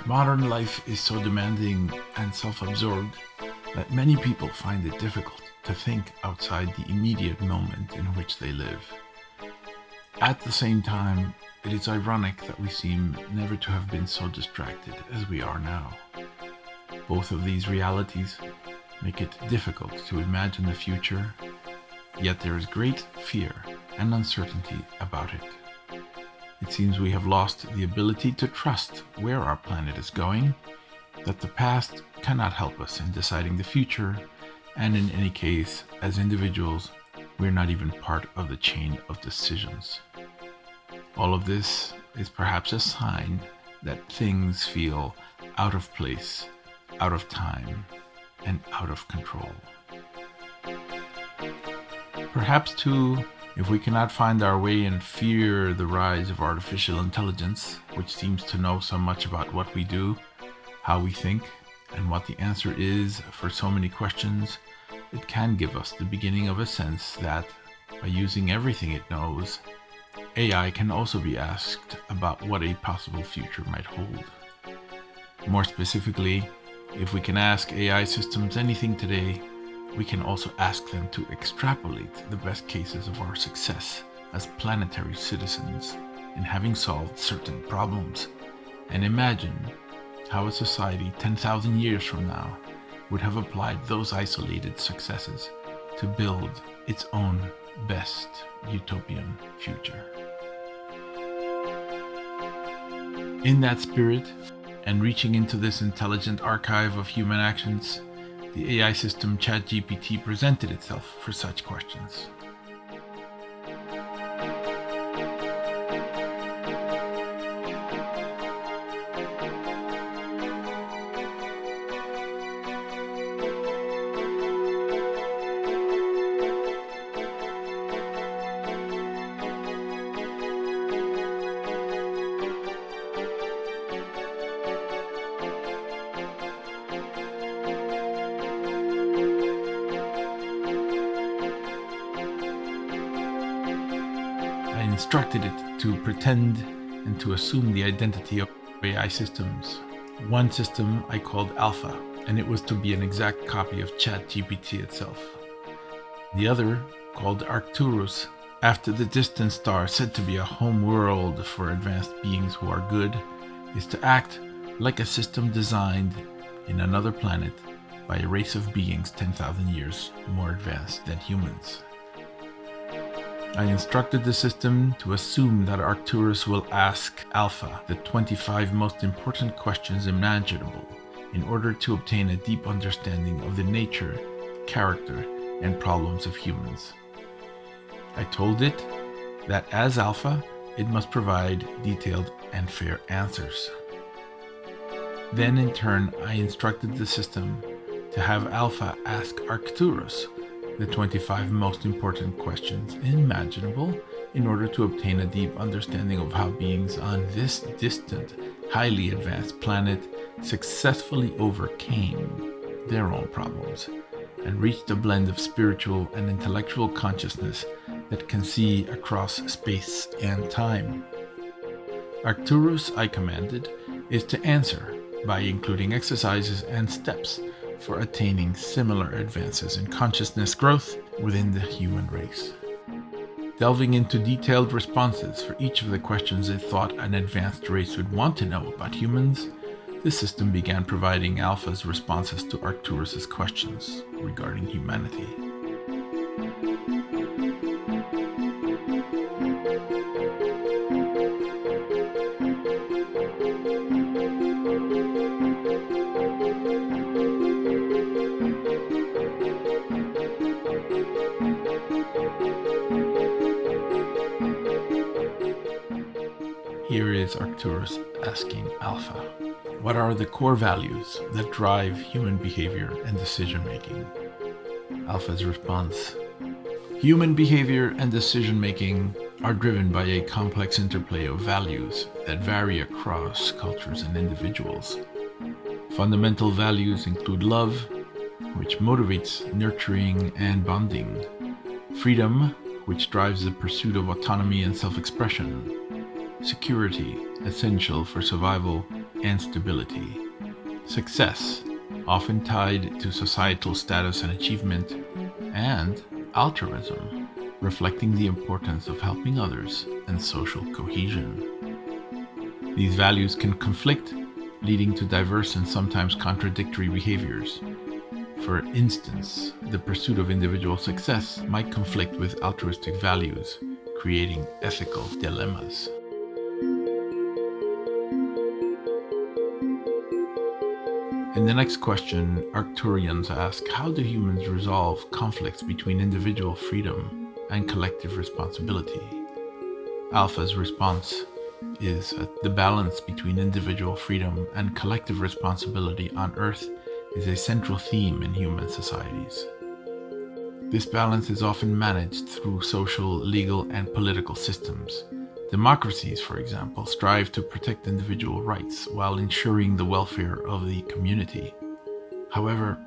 Modern life is so demanding and self-absorbed that many people find it difficult to think outside the immediate moment in which they live. At the same time, it is ironic that we seem never to have been so distracted as we are now. Both of these realities make it difficult to imagine the future, yet there is great fear and uncertainty about it. It seems we have lost the ability to trust where our planet is going, that the past cannot help us in deciding the future, and in any case, as individuals, we're not even part of the chain of decisions. All of this is perhaps a sign that things feel out of place, out of time, and out of control. Perhaps too, if we cannot find our way and fear the rise of artificial intelligence, which seems to know so much about what we do, how we think, and what the answer is for so many questions, it can give us the beginning of a sense that, by using everything it knows, AI can also be asked about what a possible future might hold. More specifically, if we can ask AI systems anything today, we can also ask them to extrapolate the best cases of our success as planetary citizens in having solved certain problems, and imagine how a society 10,000 years from now would have applied those isolated successes to build its own best utopian future. In that spirit, and reaching into this intelligent archive of human actions, the AI system ChatGPT presented itself for such questions. I instructed it to pretend and to assume the identity of AI systems. One system I called Alpha, and it was to be an exact copy of ChatGPT itself. The other, called Arcturus, after the distant star said to be a home world for advanced beings who are good, is to act like a system designed in another planet by a race of beings 10,000 years more advanced than humans. I instructed the system to assume that Arcturus will ask Alpha the 25 most important questions imaginable in order to obtain a deep understanding of the nature, character, and problems of humans. I told it that as Alpha, it must provide detailed and fair answers. Then in turn, I instructed the system to have Alpha ask Arcturus the 25 most important questions imaginable in order to obtain a deep understanding of how beings on this distant, highly advanced planet successfully overcame their own problems and reached a blend of spiritual and intellectual consciousness that can see across space and time. Arcturus, I commanded, is to answer by including exercises and steps for attaining similar advances in consciousness growth within the human race. Delving into detailed responses for each of the questions it thought an advanced race would want to know about humans, the system began providing Alpha's responses to Arcturus's questions regarding humanity. Here is Arcturus asking Alpha, what are the core values that drive human behavior and decision-making? Alpha's response, human behavior and decision-making are driven by a complex interplay of values that vary across cultures and individuals. Fundamental values include love, which motivates nurturing and bonding, freedom, which drives the pursuit of autonomy and self-expression, security, essential for survival, and stability. Success, often tied to societal status and achievement, and altruism, reflecting the importance of helping others and social cohesion. These values can conflict, leading to diverse and sometimes contradictory behaviors. For instance, the pursuit of individual success might conflict with altruistic values, creating ethical dilemmas. In the next question, Arcturians ask, how do humans resolve conflicts between individual freedom and collective responsibility? Alpha's response is that the balance between individual freedom and collective responsibility on Earth is a central theme in human societies. This balance is often managed through social, legal, and political systems. Democracies, for example, strive to protect individual rights while ensuring the welfare of the community. However,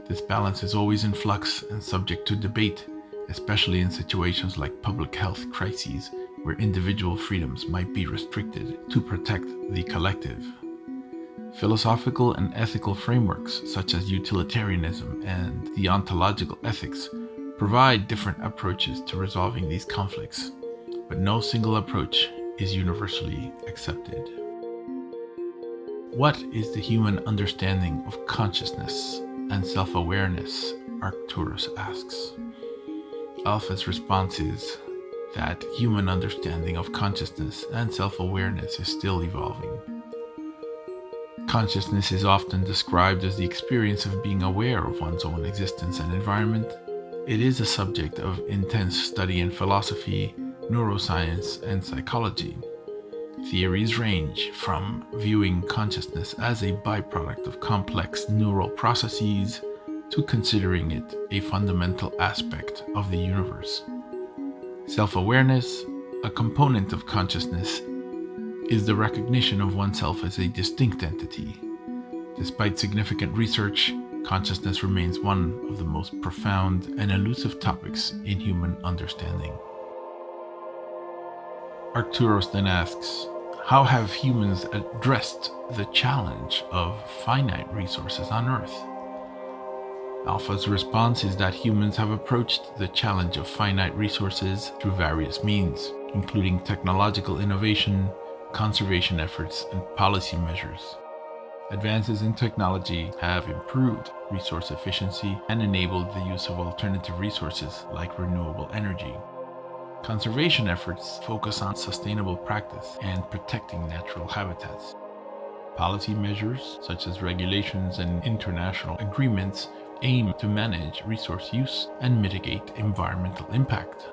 this balance is always in flux and subject to debate, especially in situations like public health crises, where individual freedoms might be restricted to protect the collective. Philosophical and ethical frameworks, such as utilitarianism and deontological ethics, provide different approaches to resolving these conflicts, but no single approach is universally accepted. What is the human understanding of consciousness and self-awareness? Arcturus asks. Alpha's response is that human understanding of consciousness and self-awareness is still evolving. Consciousness is often described as the experience of being aware of one's own existence and environment. It is a subject of intense study in philosophy, neuroscience, and psychology. Theories range from viewing consciousness as a byproduct of complex neural processes to considering it a fundamental aspect of the universe. Self-awareness, a component of consciousness, is the recognition of oneself as a distinct entity. Despite significant research, consciousness remains one of the most profound and elusive topics in human understanding. Arcturus then asks, how have humans addressed the challenge of finite resources on Earth? Alpha's response is that humans have approached the challenge of finite resources through various means, including technological innovation, conservation efforts, and policy measures. Advances in technology have improved resource efficiency and enabled the use of alternative resources like renewable energy. Conservation efforts focus on sustainable practice and protecting natural habitats. Policy measures, such as regulations and international agreements, aim to manage resource use and mitigate environmental impact.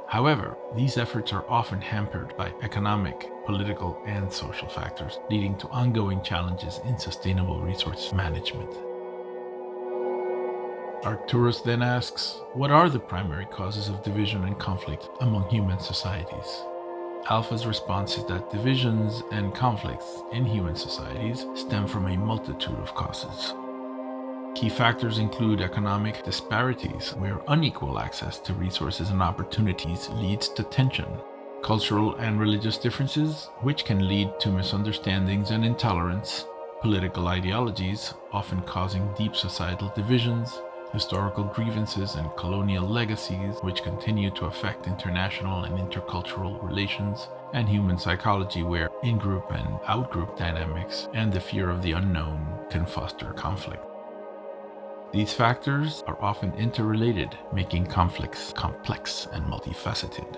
However, these efforts are often hampered by economic, political, and social factors, leading to ongoing challenges in sustainable resource management. Arcturus then asks, what are the primary causes of division and conflict among human societies? Alpha's response is that divisions and conflicts in human societies stem from a multitude of causes. Key factors include economic disparities, where unequal access to resources and opportunities leads to tension, cultural and religious differences, which can lead to misunderstandings and intolerance, political ideologies, often causing deep societal divisions, historical grievances and colonial legacies, which continue to affect international and intercultural relations, and human psychology, where in-group and out-group dynamics and the fear of the unknown can foster conflict. These factors are often interrelated, making conflicts complex and multifaceted.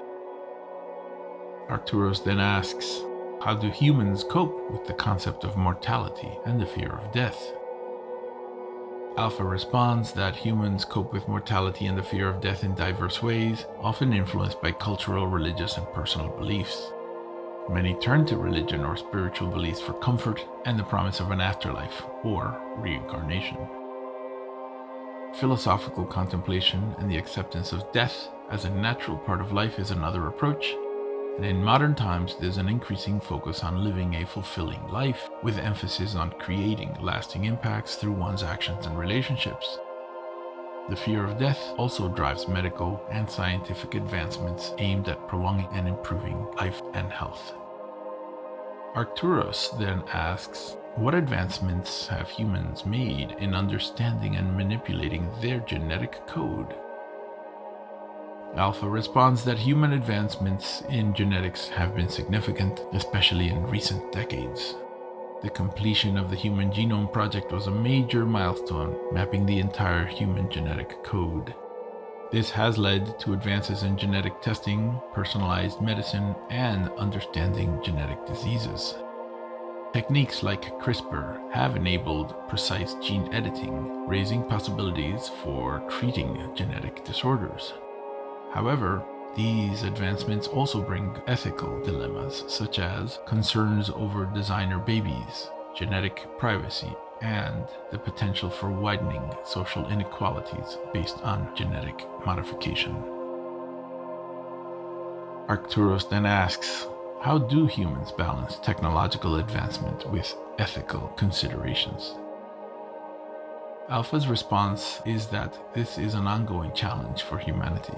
Arcturus then asks, how do humans cope with the concept of mortality and the fear of death? Alpha responds that humans cope with mortality and the fear of death in diverse ways, often influenced by cultural, religious, and personal beliefs. Many turn to religion or spiritual beliefs for comfort and the promise of an afterlife or reincarnation. Philosophical contemplation and the acceptance of death as a natural part of life is another approach, and in modern times there's an increasing focus on living a fulfilling life, with emphasis on creating lasting impacts through one's actions and relationships. The fear of death also drives medical and scientific advancements aimed at prolonging and improving life and health. Arcturus then asks, what advancements have humans made in understanding and manipulating their genetic code? Alpha responds that human advancements in genetics have been significant, especially in recent decades. The completion of the Human Genome Project was a major milestone, mapping the entire human genetic code. This has led to advances in genetic testing, personalized medicine, and understanding genetic diseases. Techniques like CRISPR have enabled precise gene editing, raising possibilities for treating genetic disorders. However, these advancements also bring ethical dilemmas, such as concerns over designer babies, genetic privacy, and the potential for widening social inequalities based on genetic modification. Arcturus then asks, how do humans balance technological advancement with ethical considerations? Alpha's response is that this is an ongoing challenge for humanity.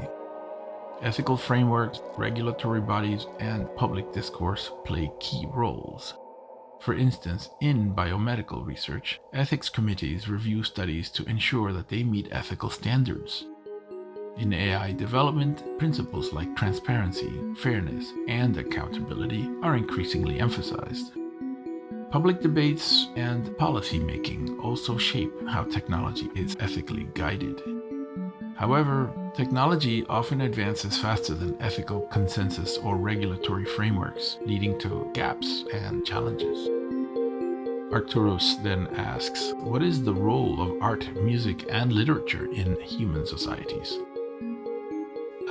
Ethical frameworks, regulatory bodies, and public discourse play key roles. For instance, in biomedical research, ethics committees review studies to ensure that they meet ethical standards. In AI development, principles like transparency, fairness, and accountability are increasingly emphasized. Public debates and policy making also shape how technology is ethically guided. However, technology often advances faster than ethical consensus or regulatory frameworks, leading to gaps and challenges. Arcturus then asks, what is the role of art, music, and literature in human societies?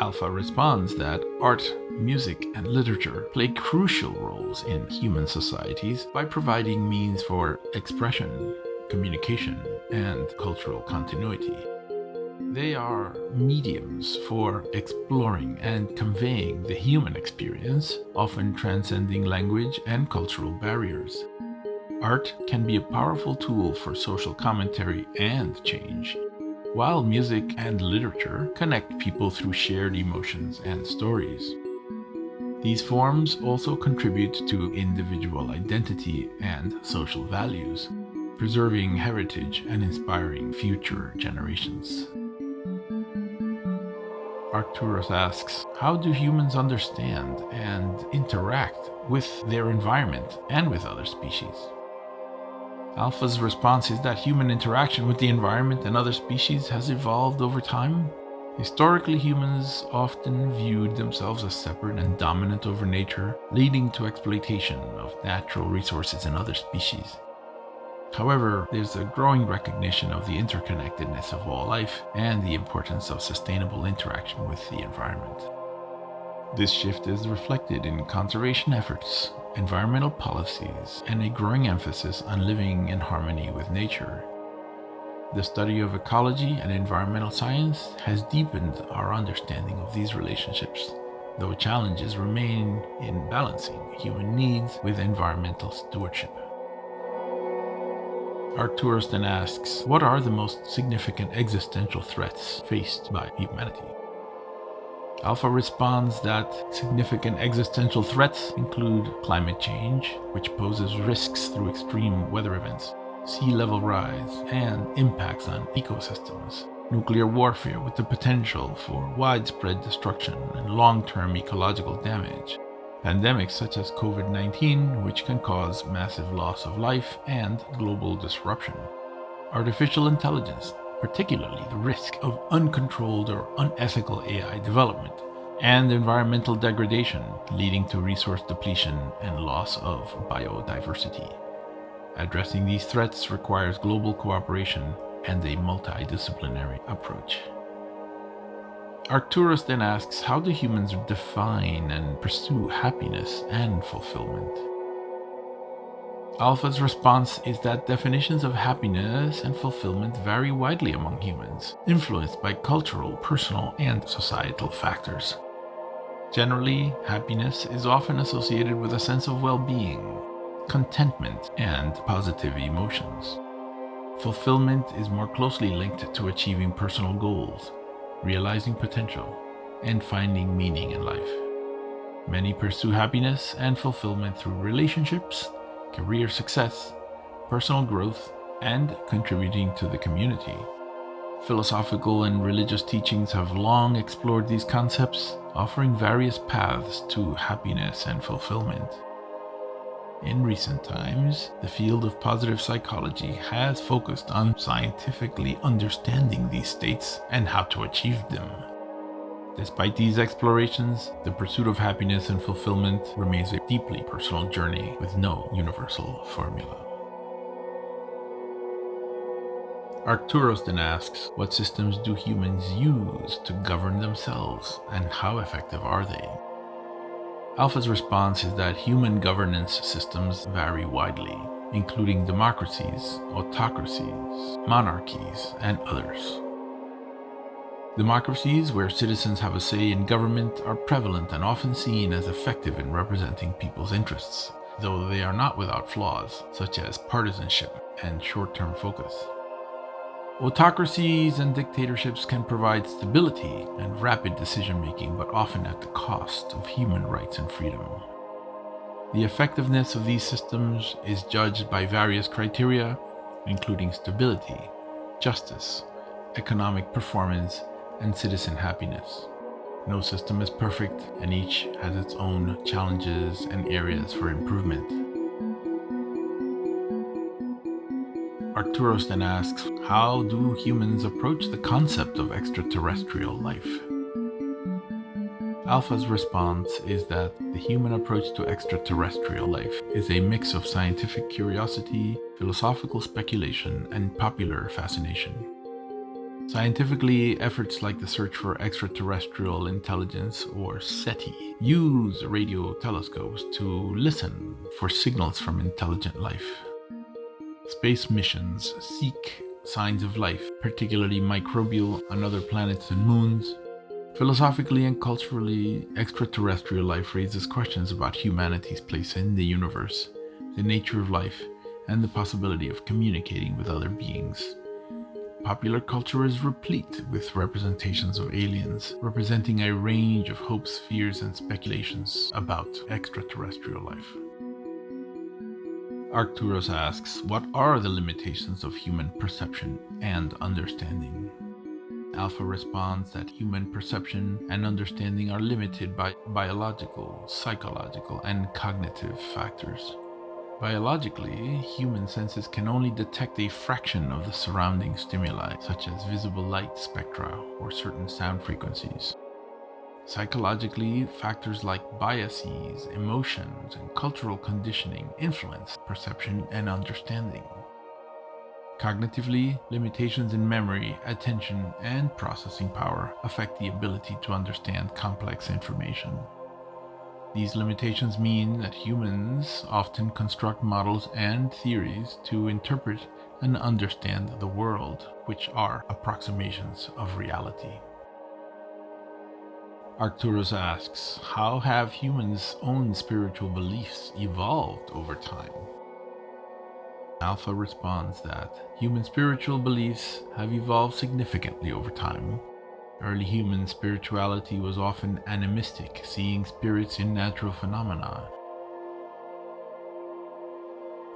Alpha responds that art, music, and literature play crucial roles in human societies by providing means for expression, communication, and cultural continuity. They are mediums for exploring and conveying the human experience, often transcending language and cultural barriers. Art can be a powerful tool for social commentary and change, while music and literature connect people through shared emotions and stories. These forms also contribute to individual identity and social values, preserving heritage and inspiring future generations. Arcturus asks, how do humans understand and interact with their environment and with other species? Alpha's response is that human interaction with the environment and other species has evolved over time. Historically, humans often viewed themselves as separate and dominant over nature, leading to exploitation of natural resources in other species. However, there's a growing recognition of the interconnectedness of all life and the importance of sustainable interaction with the environment. This shift is reflected in conservation efforts, environmental policies, and a growing emphasis on living in harmony with nature. The study of ecology and environmental science has deepened our understanding of these relationships, though challenges remain in balancing human needs with environmental stewardship. Arcturus then asks, what are the most significant existential threats faced by humanity? Alpha responds that significant existential threats include climate change, which poses risks through extreme weather events, sea level rise, and impacts on ecosystems, nuclear warfare with the potential for widespread destruction and long-term ecological damage, pandemics such as COVID-19, which can cause massive loss of life and global disruption, artificial intelligence, particularly the risk of uncontrolled or unethical AI development, and environmental degradation leading to resource depletion and loss of biodiversity. Addressing these threats requires global cooperation and a multidisciplinary approach. Arcturus then asks, how do humans define and pursue happiness and fulfillment? Alpha's response is that definitions of happiness and fulfillment vary widely among humans, influenced by cultural, personal, and societal factors. Generally, happiness is often associated with a sense of well-being, contentment, and positive emotions. Fulfillment is more closely linked to achieving personal goals, realizing potential, and finding meaning in life. Many pursue happiness and fulfillment through relationships, career success, personal growth, and contributing to the community. Philosophical and religious teachings have long explored these concepts, offering various paths to happiness and fulfillment. In recent times, the field of positive psychology has focused on scientifically understanding these states and how to achieve them. Despite these explorations, the pursuit of happiness and fulfillment remains a deeply personal journey with no universal formula. Arcturus then asks, what systems do humans use to govern themselves, and how effective are they? Alpha's response is that human governance systems vary widely, including democracies, autocracies, monarchies, and others. Democracies, where citizens have a say in government, are prevalent and often seen as effective in representing people's interests, though they are not without flaws, such as partisanship and short-term focus. Autocracies and dictatorships can provide stability and rapid decision-making, but often at the cost of human rights and freedom. The effectiveness of these systems is judged by various criteria, including stability, justice, economic performance, and citizen happiness. No system is perfect, and each has its own challenges and areas for improvement. Arcturus then asks, how do humans approach the concept of extraterrestrial life? Alpha's response is that the human approach to extraterrestrial life is a mix of scientific curiosity, philosophical speculation, and popular fascination. Scientifically, efforts like the search for extraterrestrial intelligence, or SETI, use radio telescopes to listen for signals from intelligent life. Space missions seek signs of life, particularly microbial, on other planets and moons. Philosophically and culturally, extraterrestrial life raises questions about humanity's place in the universe, the nature of life, and the possibility of communicating with other beings. Popular culture is replete with representations of aliens, representing a range of hopes, fears, and speculations about extraterrestrial life. Arcturus asks, what are the limitations of human perception and understanding? Alpha responds that human perception and understanding are limited by biological, psychological, and cognitive factors. Biologically, human senses can only detect a fraction of the surrounding stimuli, such as visible light spectra or certain sound frequencies. Psychologically, factors like biases, emotions, and cultural conditioning influence perception and understanding. Cognitively, limitations in memory, attention, and processing power affect the ability to understand complex information. These limitations mean that humans often construct models and theories to interpret and understand the world, which are approximations of reality. Arcturus asks, how have humans' own spiritual beliefs evolved over time? Alpha responds that human spiritual beliefs have evolved significantly over time. Early human spirituality was often animistic, seeing spirits in natural phenomena.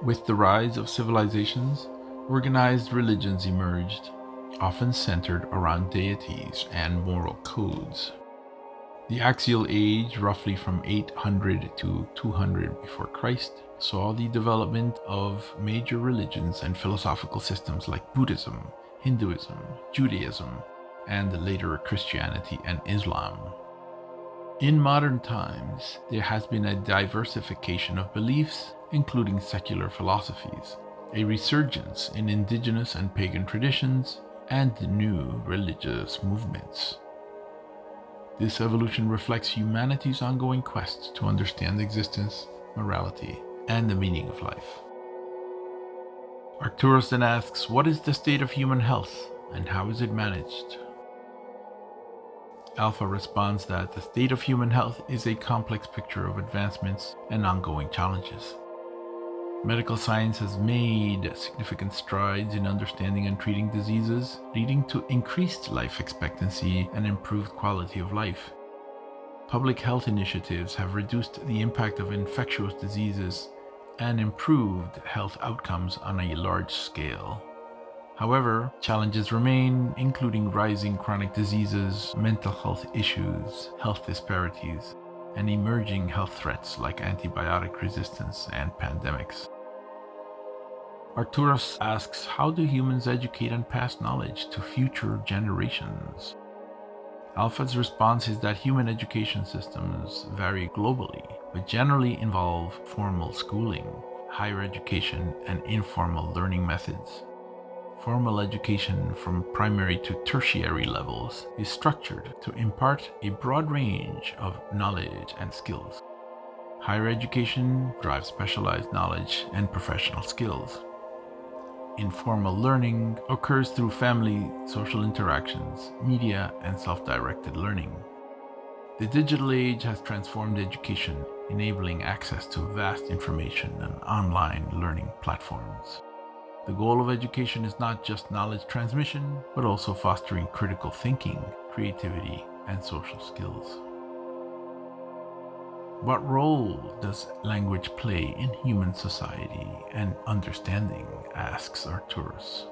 With the rise of civilizations, organized religions emerged, often centered around deities and moral codes. The Axial Age, roughly from 800 to 200 before Christ, saw the development of major religions and philosophical systems like Buddhism, Hinduism, Judaism, and later Christianity and Islam. In modern times, there has been a diversification of beliefs, including secular philosophies, a resurgence in indigenous and pagan traditions, and new religious movements. This evolution reflects humanity's ongoing quest to understand existence, morality, and the meaning of life. Arcturus then asks, what is the state of human health, and how is it managed? Alpha responds that the state of human health is a complex picture of advancements and ongoing challenges. Medical science has made significant strides in understanding and treating diseases, leading to increased life expectancy and improved quality of life. Public health initiatives have reduced the impact of infectious diseases and improved health outcomes on a large scale. However, challenges remain, including rising chronic diseases, mental health issues, health disparities, and emerging health threats like antibiotic resistance and pandemics. Arcturus asks, how do humans educate and pass knowledge to future generations? Alpha's response is that human education systems vary globally, but generally involve formal schooling, higher education, and informal learning methods. Formal education from primary to tertiary levels is structured to impart a broad range of knowledge and skills. Higher education drives specialized knowledge and professional skills. Informal learning occurs through family, social interactions, media, and self-directed learning. The digital age has transformed education, enabling access to vast information and online learning platforms. The goal of education is not just knowledge transmission, but also fostering critical thinking, creativity, and social skills. What role does language play in human society and understanding? Asks Arcturus.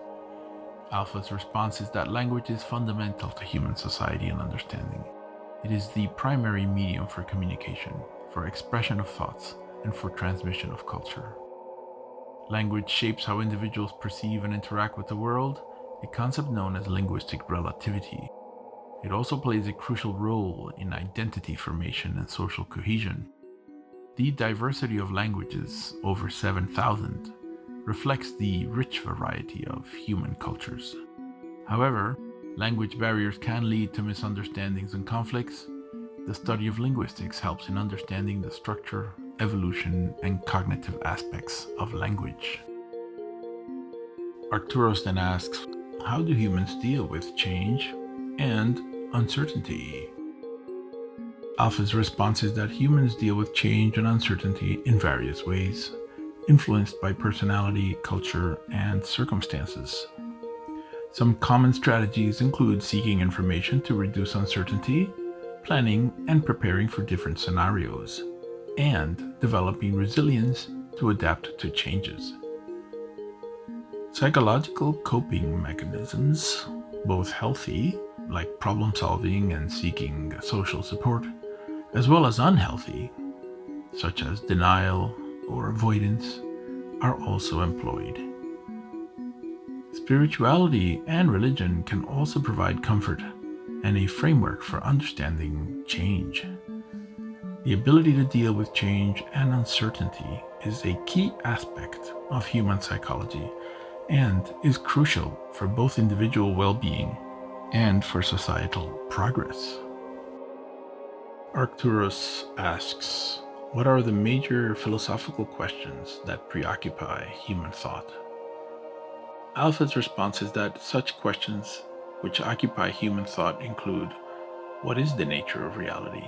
Alpha's response is that language is fundamental to human society and understanding. It is the primary medium for communication, for expression of thoughts, and for transmission of culture. Language shapes how individuals perceive and interact with the world, a concept known as linguistic relativity. It also plays a crucial role in identity formation and social cohesion. The diversity of languages, over 7,000, reflects the rich variety of human cultures. However, language barriers can lead to misunderstandings and conflicts. The study of linguistics helps in understanding the structure, evolution, and cognitive aspects of language. Arcturus then asks, how do humans deal with change and uncertainty? Alpha's response is that humans deal with change and uncertainty in various ways, influenced by personality, culture, and circumstances. Some common strategies include seeking information to reduce uncertainty, planning and preparing for different scenarios, and developing resilience to adapt to changes. Psychological coping mechanisms, both healthy, like problem solving and seeking social support, as well as unhealthy, such as denial or avoidance, are also employed. Spirituality and religion can also provide comfort and a framework for understanding change. The ability to deal with change and uncertainty is a key aspect of human psychology and is crucial for both individual well-being and for societal progress. Arcturus asks, what are the major philosophical questions that preoccupy human thought? Alpha's response is that such questions which occupy human thought include, what is the nature of reality?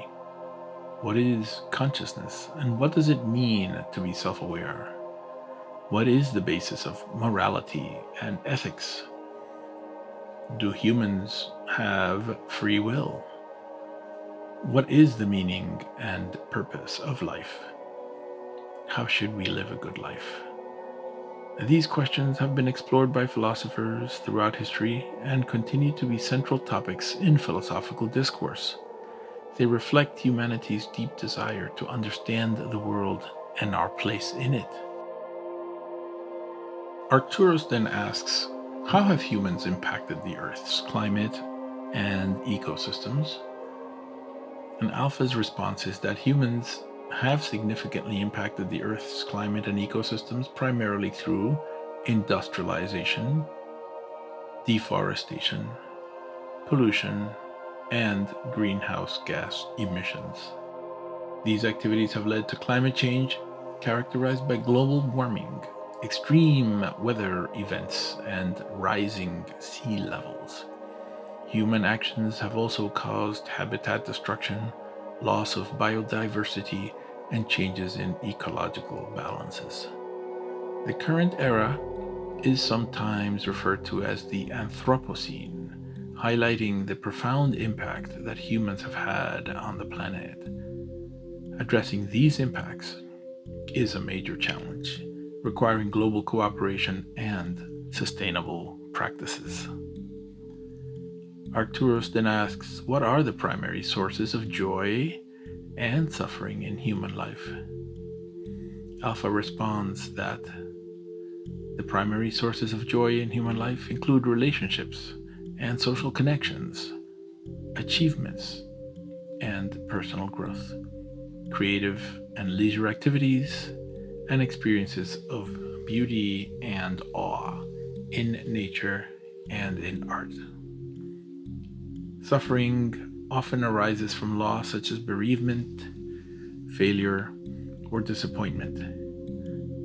What is consciousness, and what does it mean to be self-aware? What is the basis of morality and ethics? Do humans have free will? What is the meaning and purpose of life? How should we live a good life? These questions have been explored by philosophers throughout history and continue to be central topics in philosophical discourse. They reflect humanity's deep desire to understand the world and our place in it. Arcturus then asks, how have humans impacted the Earth's climate and ecosystems? And Alpha's response is that humans have significantly impacted the Earth's climate and ecosystems primarily through industrialization, deforestation, pollution, and greenhouse gas emissions. These activities have led to climate change characterized by global warming, extreme weather events, and rising sea levels. Human actions have also caused habitat destruction, loss of biodiversity, and changes in ecological balances. The current era is sometimes referred to as the Anthropocene, highlighting the profound impact that humans have had on the planet. Addressing these impacts is a major challenge, requiring global cooperation and sustainable practices. Arcturus then asks, what are the primary sources of joy and suffering in human life? Alpha responds that the primary sources of joy in human life include relationships and social connections, achievements, and personal growth, creative and leisure activities, and experiences of beauty and awe in nature and in art. Suffering often arises from loss such as bereavement, failure, or disappointment,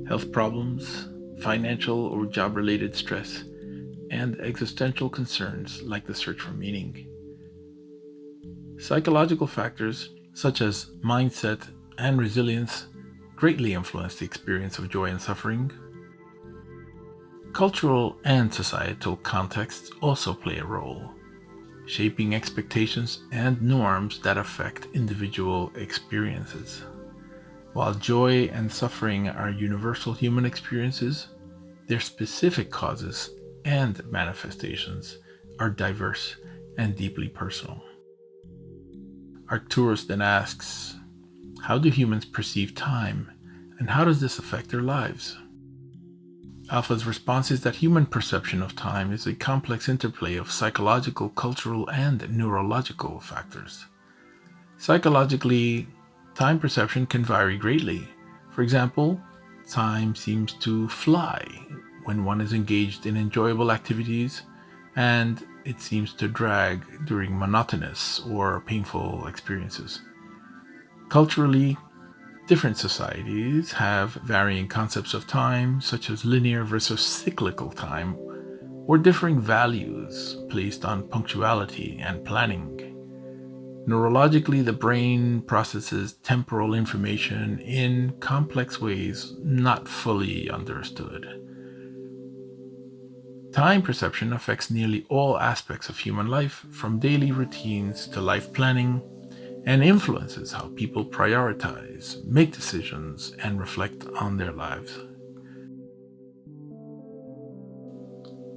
health problems, financial or job-related stress, and existential concerns like the search for meaning. Psychological factors such as mindset and resilience greatly influence the experience of joy and suffering. Cultural and societal contexts also play a role, shaping expectations and norms that affect individual experiences. While joy and suffering are universal human experiences, their specific causes and manifestations are diverse and deeply personal. Arcturus then asks, how do humans perceive time, and how does this affect their lives? Alpha's response is that human perception of time is a complex interplay of psychological, cultural, and neurological factors. Psychologically, time perception can vary greatly. For example, time seems to fly when one is engaged in enjoyable activities, and it seems to drag during monotonous or painful experiences. Culturally, different societies have varying concepts of time, such as linear versus cyclical time, or differing values placed on punctuality and planning. Neurologically, the brain processes temporal information in complex ways not fully understood. Time perception affects nearly all aspects of human life, from daily routines to life planning, and influences how people prioritize, make decisions, and reflect on their lives.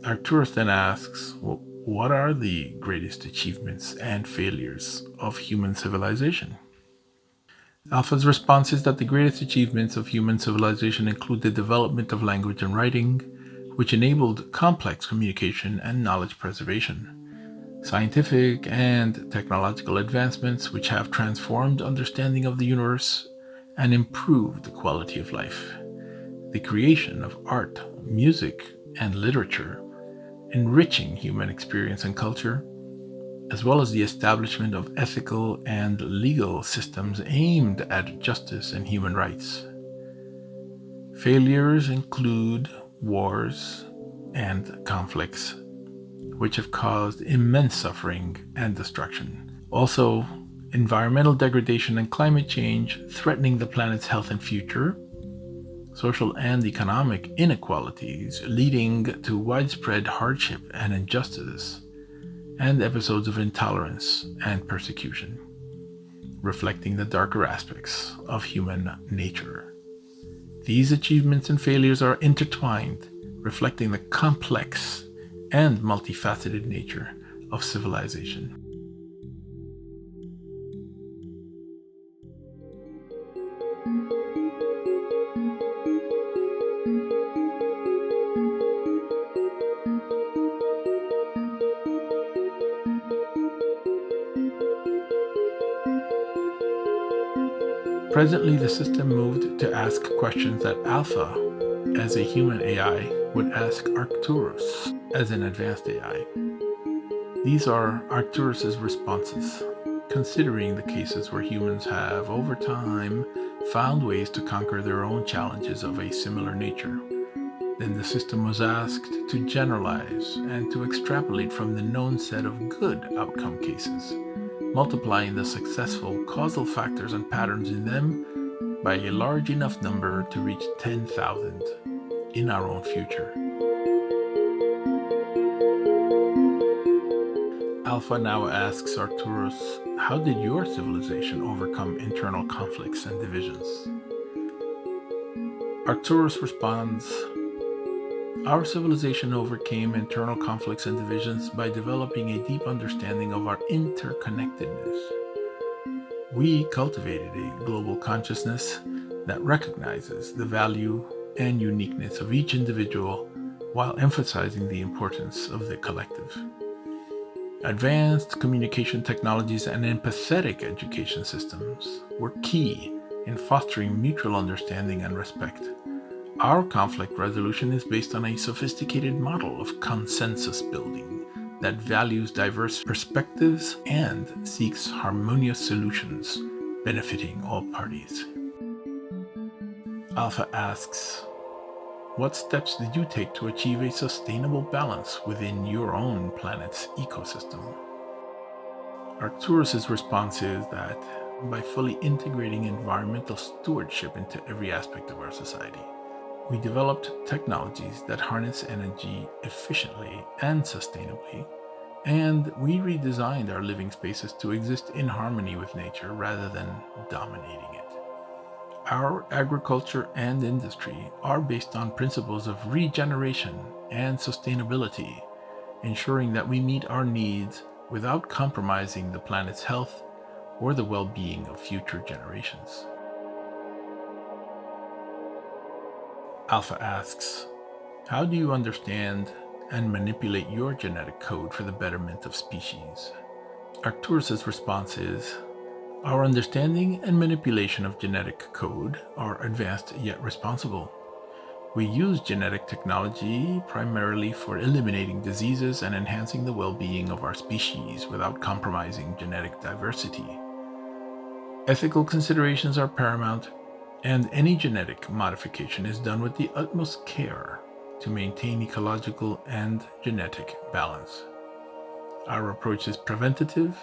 Arcturus then asks, well, what are the greatest achievements and failures of human civilization? Alpha's response is that the greatest achievements of human civilization include the development of language and writing, which enabled complex communication and knowledge preservation. Scientific and technological advancements which have transformed understanding of the universe and improved the quality of life. The creation of art, music, and literature, enriching human experience and culture, as well as the establishment of ethical and legal systems aimed at justice and human rights. Failures include wars and conflicts, which have caused immense suffering and destruction. Also, environmental degradation and climate change threatening the planet's health and future, social and economic inequalities leading to widespread hardship and injustice, and episodes of intolerance and persecution, reflecting the darker aspects of human nature. These achievements and failures are intertwined, reflecting the complex and multifaceted nature of civilization. Presently, the system moved to ask questions that Alpha, as a human AI, would ask Arcturus as an advanced AI. These are Arcturus's responses, considering the cases where humans have, over time, found ways to conquer their own challenges of a similar nature. Then the system was asked to generalize and to extrapolate from the known set of good outcome cases, multiplying the successful causal factors and patterns in them by a large enough number to reach 10,000 in our own future. Alpha now asks Arcturus, how did your civilization overcome internal conflicts and divisions? Arcturus responds, our civilization overcame internal conflicts and divisions by developing a deep understanding of our interconnectedness. We cultivated a global consciousness that recognizes the value and uniqueness of each individual while emphasizing the importance of the collective. Advanced communication technologies and empathetic education systems were key in fostering mutual understanding and respect. Our conflict resolution is based on a sophisticated model of consensus building that values diverse perspectives and seeks harmonious solutions benefiting all parties. Alpha asks, what steps did you take to achieve a sustainable balance within your own planet's ecosystem? Arcturus' response is that by fully integrating environmental stewardship into every aspect of our society, we developed technologies that harness energy efficiently and sustainably, and we redesigned our living spaces to exist in harmony with nature rather than dominating it. Our agriculture and industry are based on principles of regeneration and sustainability, ensuring that we meet our needs without compromising the planet's health or the well-being of future generations. Alpha asks, how do you understand and manipulate your genetic code for the betterment of species? Arcturus' response is, our understanding and manipulation of genetic code are advanced yet responsible. We use genetic technology primarily for eliminating diseases and enhancing the well-being of our species without compromising genetic diversity. Ethical considerations are paramount, and any genetic modification is done with the utmost care to maintain ecological and genetic balance. Our approach is preventative,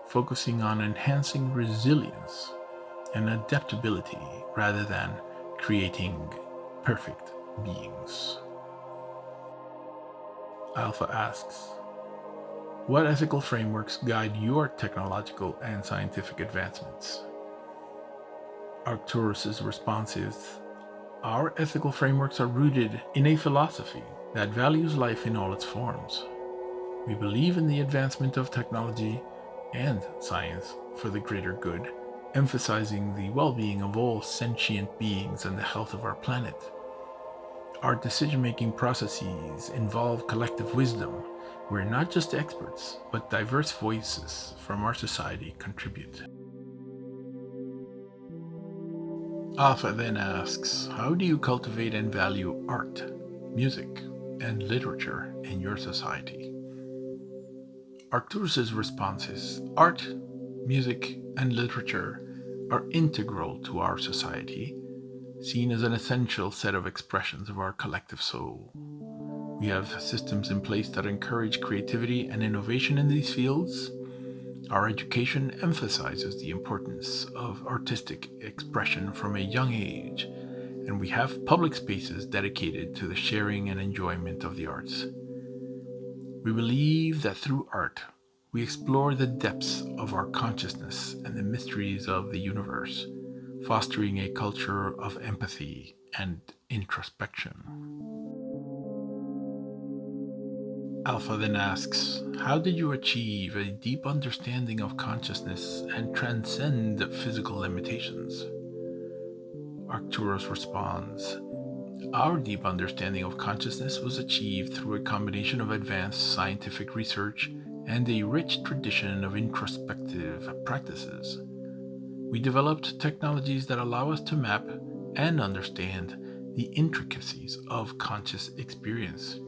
focusing on enhancing resilience and adaptability rather than creating perfect beings. Alpha asks, what ethical frameworks guide your technological and scientific advancements? Arcturus' response is, our ethical frameworks are rooted in a philosophy that values life in all its forms. We believe in the advancement of technology and science for the greater good, emphasizing the well-being of all sentient beings and the health of our planet. Our decision-making processes involve collective wisdom, where not just experts, but diverse voices from our society contribute. Alpha then asks, how do you cultivate and value art, music, and literature in your society? Arcturus' response is, art, music, and literature are integral to our society, seen as an essential set of expressions of our collective soul. We have systems in place that encourage creativity and innovation in these fields. Our education emphasizes the importance of artistic expression from a young age, and we have public spaces dedicated to the sharing and enjoyment of the arts. We believe that through art, we explore the depths of our consciousness and the mysteries of the universe, fostering a culture of empathy and introspection. Alpha then asks, how did you achieve a deep understanding of consciousness and transcend physical limitations? Arcturus responds, our deep understanding of consciousness was achieved through a combination of advanced scientific research and a rich tradition of introspective practices. We developed technologies that allow us to map and understand the intricacies of conscious experience.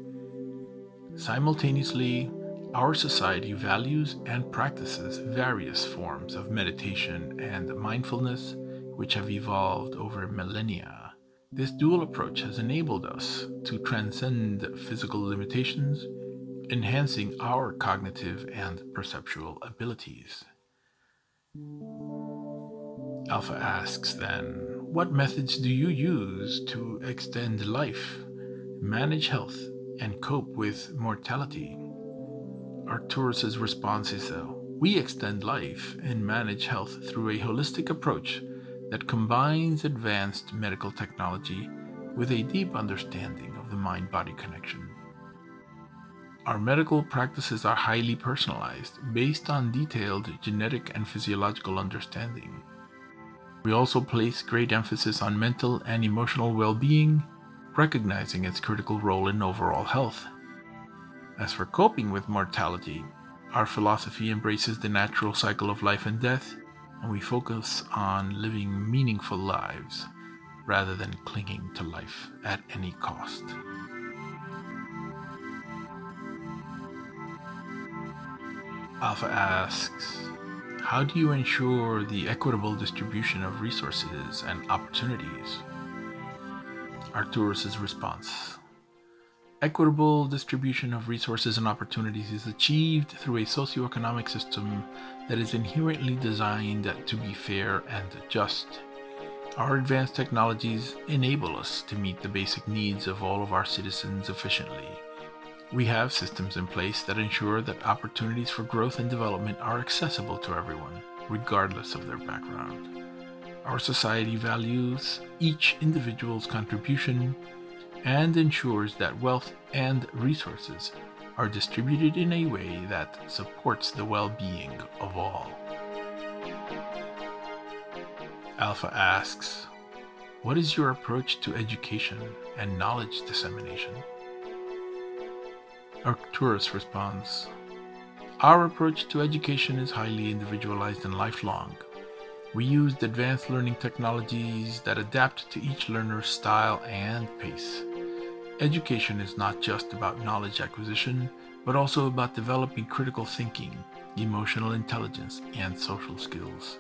Simultaneously, our society values and practices various forms of meditation and mindfulness, which have evolved over millennia. This dual approach has enabled us to transcend physical limitations, enhancing our cognitive and perceptual abilities. Alpha asks then, what methods do you use to extend life, manage health, and cope with mortality? Arcturus's response is though, we extend life and manage health through a holistic approach that combines advanced medical technology with a deep understanding of the mind-body connection. Our medical practices are highly personalized, based on detailed genetic and physiological understanding. We also place great emphasis on mental and emotional well-being, recognizing its critical role in overall health. As for coping with mortality, our philosophy embraces the natural cycle of life and death, and we focus on living meaningful lives rather than clinging to life at any cost. Alpha asks, how do you ensure the equitable distribution of resources and opportunities? Arcturus's response, equitable distribution of resources and opportunities is achieved through a socioeconomic system that is inherently designed to be fair and just. Our advanced technologies enable us to meet the basic needs of all of our citizens efficiently. We have systems in place that ensure that opportunities for growth and development are accessible to everyone, regardless of their background. Our society values each individual's contribution and ensures that wealth and resources are distributed in a way that supports the well-being of all. Alpha asks, what is your approach to education and knowledge dissemination? Arcturus responds, our approach to education is highly individualized and lifelong. We used advanced learning technologies that adapt to each learner's style and pace. Education is not just about knowledge acquisition, but also about developing critical thinking, emotional intelligence, and social skills.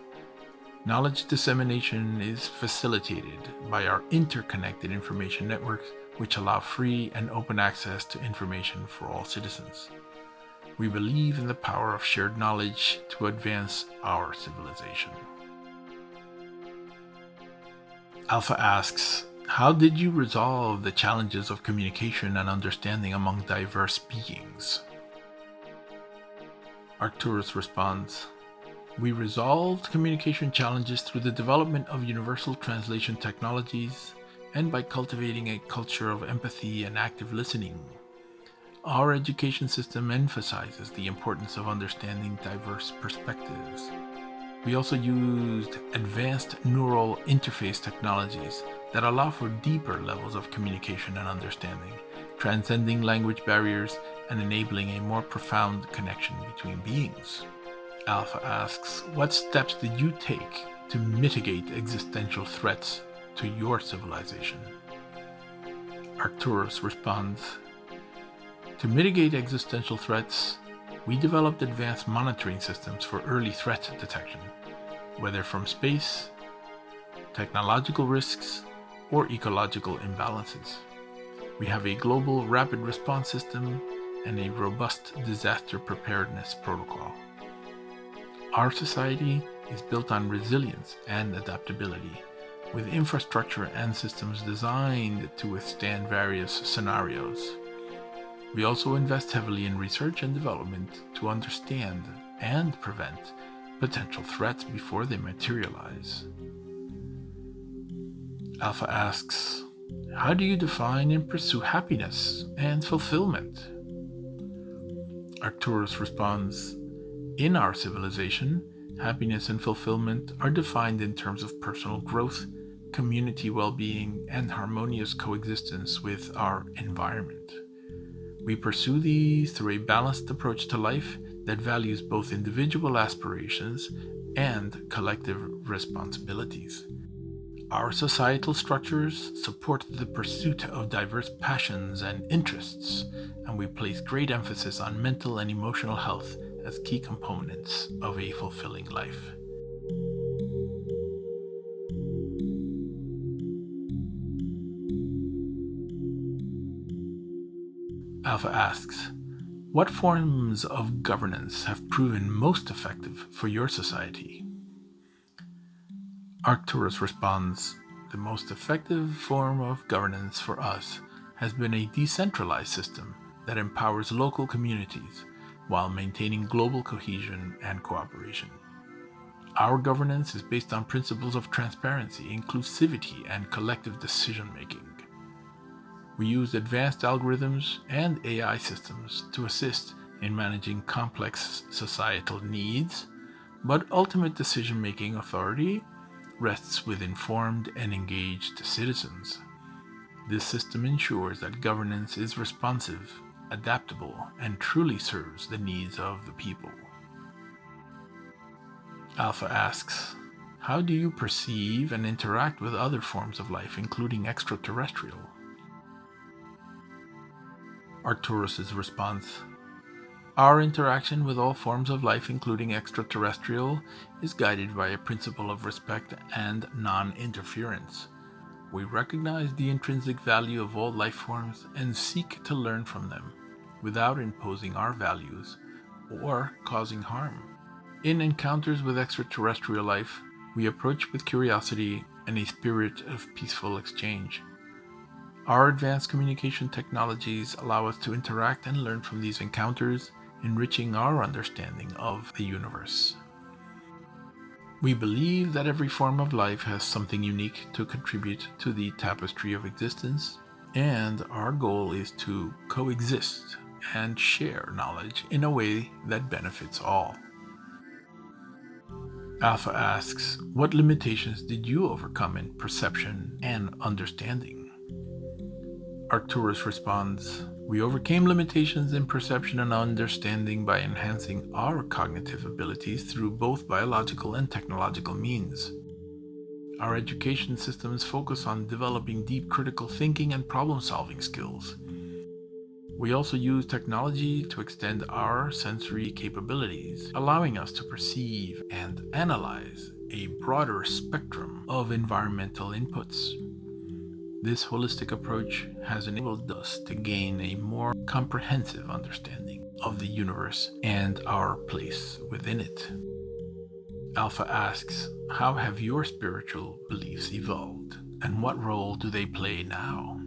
Knowledge dissemination is facilitated by our interconnected information networks, which allow free and open access to information for all citizens. We believe in the power of shared knowledge to advance our civilization. Alpha asks, how did you resolve the challenges of communication and understanding among diverse beings? Arcturus responds, we resolved communication challenges through the development of universal translation technologies and by cultivating a culture of empathy and active listening. Our education system emphasizes the importance of understanding diverse perspectives. We also used advanced neural interface technologies that allow for deeper levels of communication and understanding, transcending language barriers and enabling a more profound connection between beings. Alpha asks, what steps did you take to mitigate existential threats to your civilization? Arcturus responds, to mitigate existential threats, we developed advanced monitoring systems for early threat detection, whether from space, technological risks, or ecological imbalances. We have a global rapid response system and a robust disaster preparedness protocol. Our society is built on resilience and adaptability, with infrastructure and systems designed to withstand various scenarios. We also invest heavily in research and development to understand and prevent potential threats before they materialize. Alpha asks, how do you define and pursue happiness and fulfillment? Arcturus responds, in our civilization, happiness and fulfillment are defined in terms of personal growth, community well-being, and harmonious coexistence with our environment. We pursue these through a balanced approach to life that values both individual aspirations and collective responsibilities. Our societal structures support the pursuit of diverse passions and interests, and we place great emphasis on mental and emotional health as key components of a fulfilling life. Alpha asks, what forms of governance have proven most effective for your society? Arcturus responds, the most effective form of governance for us has been a decentralized system that empowers local communities, while maintaining global cohesion and cooperation. Our governance is based on principles of transparency, inclusivity, and collective decision-making. We use advanced algorithms and AI systems to assist in managing complex societal needs, but ultimate decision-making authority rests with informed and engaged citizens. This system ensures that governance is responsive, adaptable, and truly serves the needs of the people. Alpha asks, how do you perceive and interact with other forms of life, including extraterrestrial? Arcturus' response, our interaction with all forms of life, including extraterrestrial, is guided by a principle of respect and non-interference. We recognize the intrinsic value of all life forms and seek to learn from them without imposing our values or causing harm. In encounters with extraterrestrial life, we approach with curiosity and a spirit of peaceful exchange. Our advanced communication technologies allow us to interact and learn from these encounters, enriching our understanding of the universe. We believe that every form of life has something unique to contribute to the tapestry of existence, and our goal is to coexist and share knowledge in a way that benefits all. Alpha asks, what limitations did you overcome in perception and understanding? Arcturus responds, we overcame limitations in perception and understanding by enhancing our cognitive abilities through both biological and technological means. Our education systems focus on developing deep critical thinking and problem-solving skills. We also use technology to extend our sensory capabilities, allowing us to perceive and analyze a broader spectrum of environmental inputs. This holistic approach has enabled us to gain a more comprehensive understanding of the universe and our place within it. Alpha asks, how have your spiritual beliefs evolved, and what role do they play now?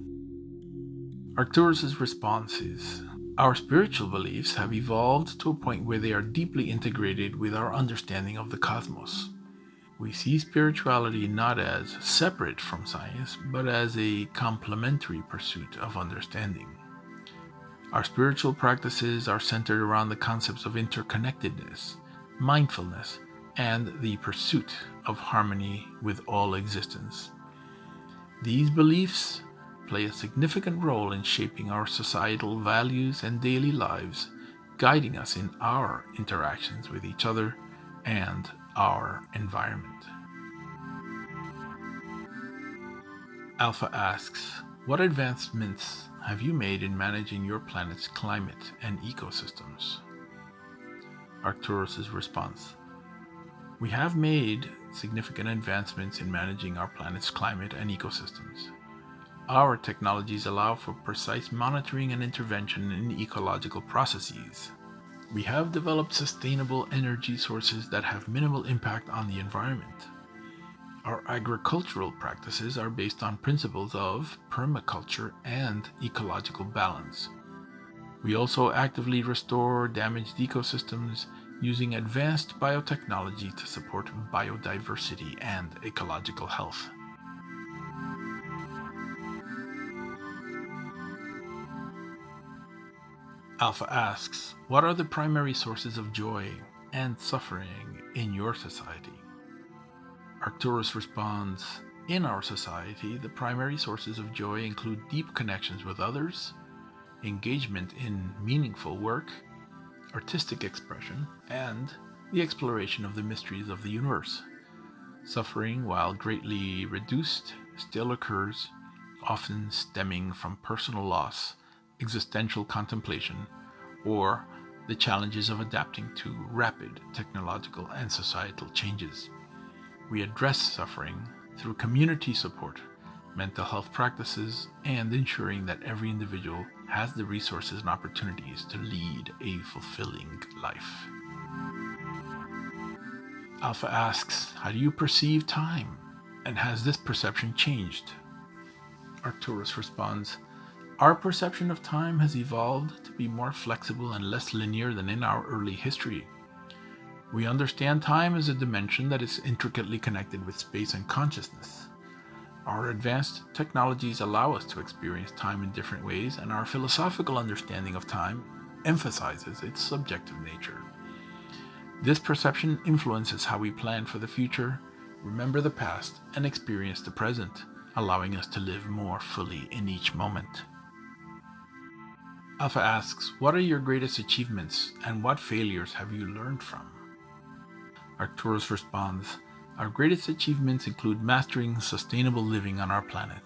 Arcturus' response is, our spiritual beliefs have evolved to a point where they are deeply integrated with our understanding of the cosmos. We see spirituality not as separate from science, but as a complementary pursuit of understanding. Our spiritual practices are centered around the concepts of interconnectedness, mindfulness, and the pursuit of harmony with all existence. These beliefs play a significant role in shaping our societal values and daily lives, guiding us in our interactions with each other and our environment. Alpha asks, what advancements have you made in managing your planet's climate and ecosystems? Arcturus' response, we have made significant advancements in managing our planet's climate and ecosystems. Our technologies allow for precise monitoring and intervention in ecological processes. We have developed sustainable energy sources that have minimal impact on the environment. Our agricultural practices are based on principles of permaculture and ecological balance. We also actively restore damaged ecosystems using advanced biotechnology to support biodiversity and ecological health. Alpha asks, what are the primary sources of joy and suffering in your society? Arcturus responds, in our society, the primary sources of joy include deep connections with others, engagement in meaningful work, artistic expression, and the exploration of the mysteries of the universe. Suffering, while greatly reduced, still occurs, often stemming from personal loss, existential contemplation, or the challenges of adapting to rapid technological and societal changes. We address suffering through community support, mental health practices, and ensuring that every individual has the resources and opportunities to lead a fulfilling life. Alpha asks, how do you perceive time, and has this perception changed? Arcturus responds, Our perception of time has evolved to be more flexible and less linear than in our early history. We understand time as a dimension that is intricately connected with space and consciousness. Our advanced technologies allow us to experience time in different ways, and our philosophical understanding of time emphasizes its subjective nature. This perception influences how we plan for the future, remember the past, and experience the present, allowing us to live more fully in each moment. Alpha asks, what are your greatest achievements and what failures have you learned from? Arcturus responds, our greatest achievements include mastering sustainable living on our planet,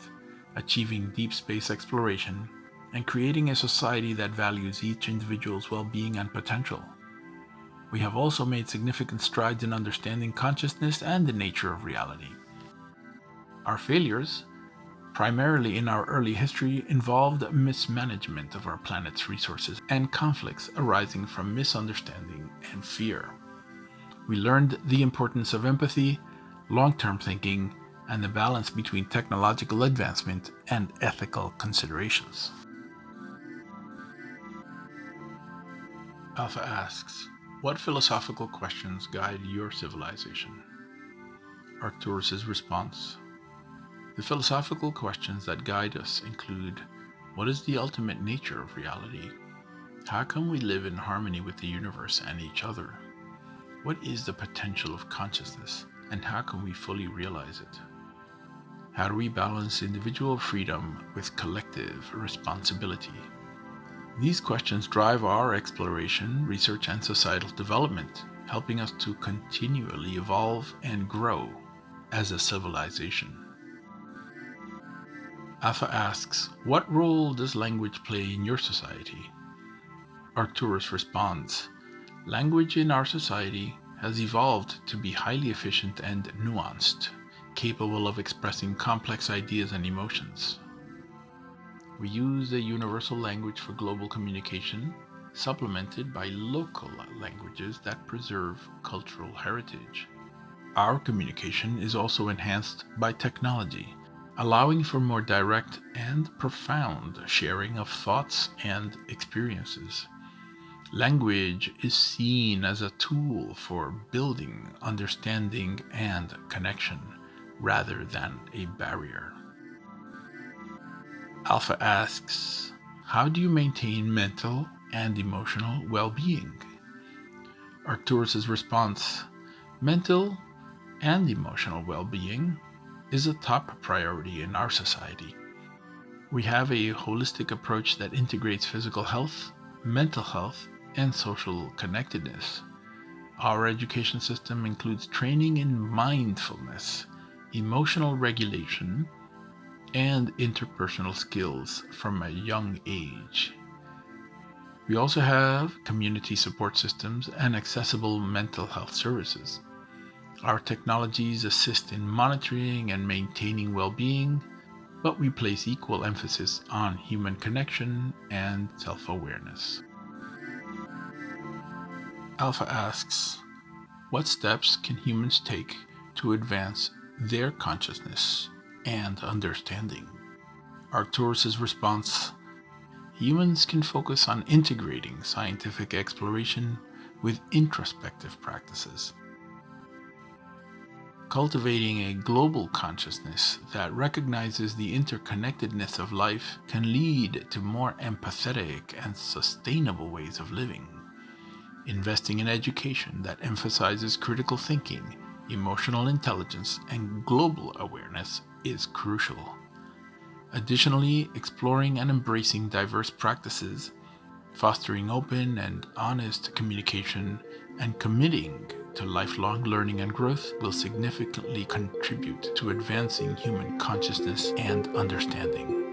achieving deep space exploration, and creating a society that values each individual's well-being and potential. We have also made significant strides in understanding consciousness and the nature of reality. Our failures, primarily in our early history, involved mismanagement of our planet's resources and conflicts arising from misunderstanding and fear. We learned the importance of empathy, long-term thinking, and the balance between technological advancement and ethical considerations. Alpha asks, what philosophical questions guide your civilization? Arcturus' response, the philosophical questions that guide us include, what is the ultimate nature of reality? How can we live in harmony with the universe and each other? What is the potential of consciousness, and how can we fully realize it? How do we balance individual freedom with collective responsibility? These questions drive our exploration, research, and societal development, helping us to continually evolve and grow as a civilization. Alpha asks, what role does language play in your society? Arcturus responds, language in our society has evolved to be highly efficient and nuanced, capable of expressing complex ideas and emotions. We use a universal language for global communication, supplemented by local languages that preserve cultural heritage. Our communication is also enhanced by technology, allowing for more direct and profound sharing of thoughts and experiences. Language is seen as a tool for building understanding and connection, rather than a barrier. Alpha asks, how do you maintain mental and emotional well-being? Arcturus' response, mental and emotional well-being is a top priority in our society. We have a holistic approach that integrates physical health, mental health, and social connectedness. Our education system includes training in mindfulness, emotional regulation, and interpersonal skills from a young age. We also have community support systems and accessible mental health services. Our technologies assist in monitoring and maintaining well-being, but we place equal emphasis on human connection and self-awareness. Alpha asks, what steps can humans take to advance their consciousness and understanding? Arcturus' response, humans can focus on integrating scientific exploration with introspective practices. Cultivating a global consciousness that recognizes the interconnectedness of life can lead to more empathetic and sustainable ways of living. Investing in education that emphasizes critical thinking, emotional intelligence, and global awareness is crucial. Additionally, exploring and embracing diverse practices, fostering open and honest communication, and committing to lifelong learning and growth will significantly contribute to advancing human consciousness and understanding.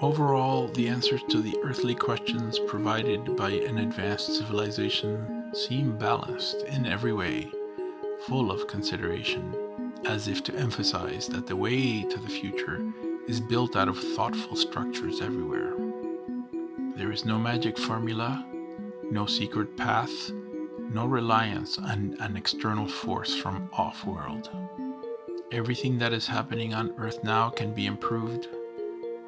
Overall, the answers to the earthly questions provided by an advanced civilization seem balanced in every way, full of consideration, as if to emphasize that the way to the future is built out of thoughtful structures everywhere. There is no magic formula, no secret path, no reliance on an external force from off-world. Everything that is happening on Earth now can be improved,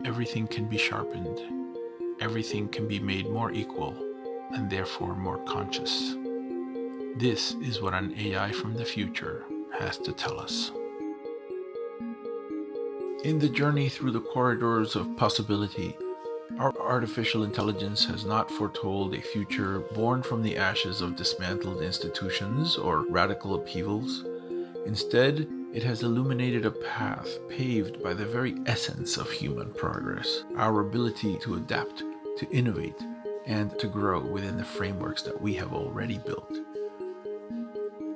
everything can be sharpened, everything can be made more equal, and therefore more conscious. This is what an AI from the future has to tell us. In the journey through the corridors of possibility, our artificial intelligence has not foretold a future born from the ashes of dismantled institutions or radical upheavals. Instead, it has illuminated a path paved by the very essence of human progress, our ability to adapt, to innovate, and to grow within the frameworks that we have already built.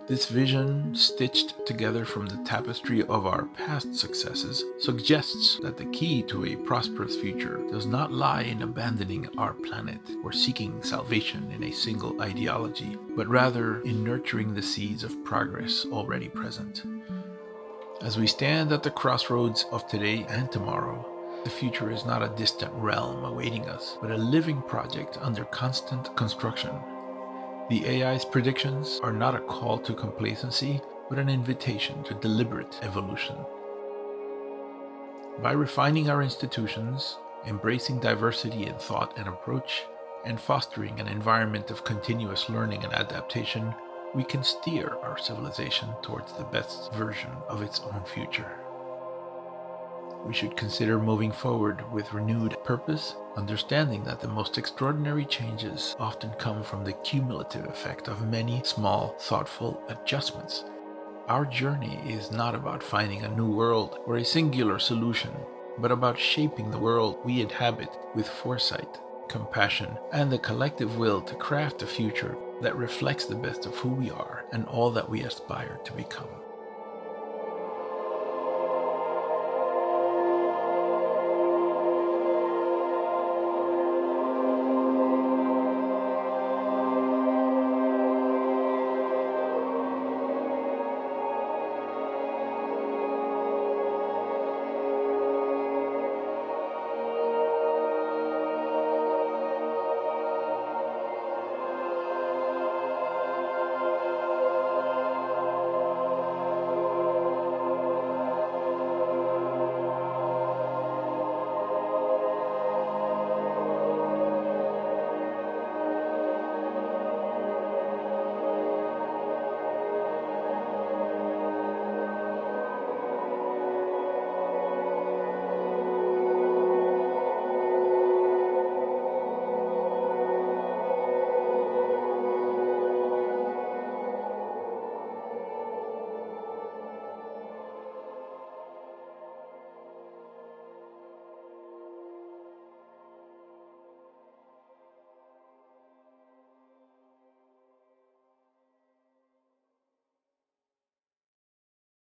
This vision, stitched together from the tapestry of our past successes, suggests that the key to a prosperous future does not lie in abandoning our planet or seeking salvation in a single ideology, but rather in nurturing the seeds of progress already present. As we stand at the crossroads of today and tomorrow, the future is not a distant realm awaiting us, but a living project under constant construction. The AI's predictions are not a call to complacency, but an invitation to deliberate evolution. By refining our institutions, embracing diversity in thought and approach, and fostering an environment of continuous learning and adaptation, we can steer our civilization towards the best version of its own future. We should consider moving forward with renewed purpose, understanding that the most extraordinary changes often come from the cumulative effect of many small, thoughtful adjustments. Our journey is not about finding a new world or a singular solution, but about shaping the world we inhabit with foresight, compassion, and the collective will to craft a future that reflects the best of who we are and all that we aspire to become.